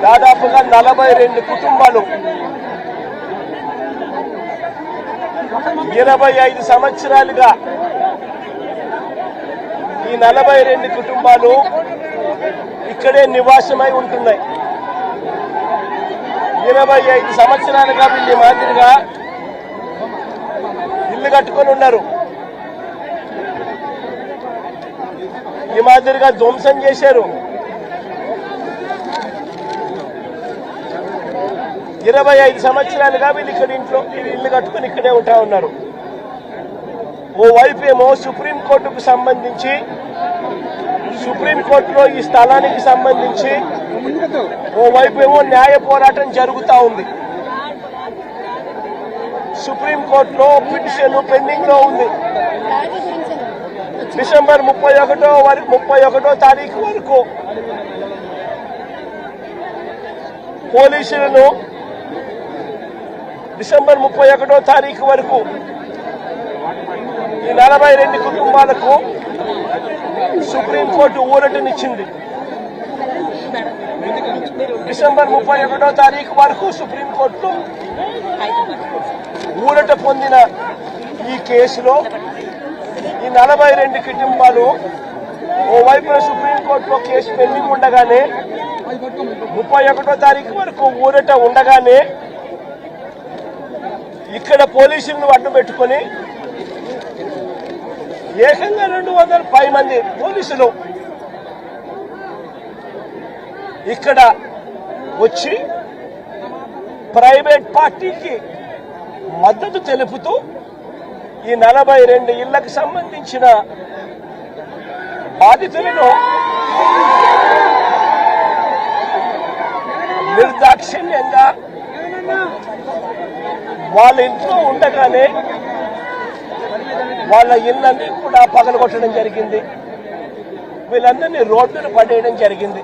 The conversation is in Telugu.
దాదాపుగా 42 కుటుంబాలు 25 సంవత్సరాలుగా ఈ 42 కుటుంబాలు ఇక్కడే నివాసమై ఉంటున్నాయి. 25 సంవత్సరాలుగా వీళ్ళు మాదిరిగా ఇల్లు కట్టుకొని ఉన్నారు. ఈ మాదిరిగా ధ్వంసం చేశారు. 25 సంవత్సరాలుగా వీళ్ళు ఇక్కడ ఇంట్లో ఇల్లు కట్టుకుని ఇక్కడే ఉంటా ఉన్నారు. ఓవైపు ఏమో సుప్రీంకోర్టుకు సంబంధించి సుప్రీంకోర్టులో ఈ స్థలానికి సంబంధించి ఓవైపు ఏమో న్యాయ పోరాటం జరుగుతూ ఉంది. సుప్రీంకోర్టులో పిటిషన్ పెండింగ్ లో ఉంది. డిసెంబర్ 31వ తారీఖు వరకు పోలీసులను డిసెంబర్ 31వ తారీఖు వరకు ఈ 42 కుటుంబాలకు సుప్రీంకోర్టు ఊరటనిచ్చింది. డిసెంబర్ 31వ తారీఖు వరకు సుప్రీంకోర్టు ఊరట పొందిన ఈ కేసులో ఈ 42 కుటుంబాలు ఓవైపున సుప్రీంకోర్టులో కేసు పెండింగ్ ఉండగానే 31వ తారీఖు వరకు ఊరట ఉండగానే ఇక్కడ పోలీసులను అడ్డు పెట్టుకుని ఏకంగా 210 మంది పోలీసులు ఇక్కడ వచ్చి ప్రైవేట్ పార్టీకి మద్దతు తెలుపుతూ ఈ 42 ఇళ్లకు సంబంధించిన బాధితులను నిర్దాక్షిణ్యంగా వాళ్ళ ఇంట్లో ఉండగానే వాళ్ళ ఇళ్ళన్నీ కూడా పగలగొట్టడం జరిగింది. వీళ్ళందరినీ రోడ్డును పడేయడం జరిగింది.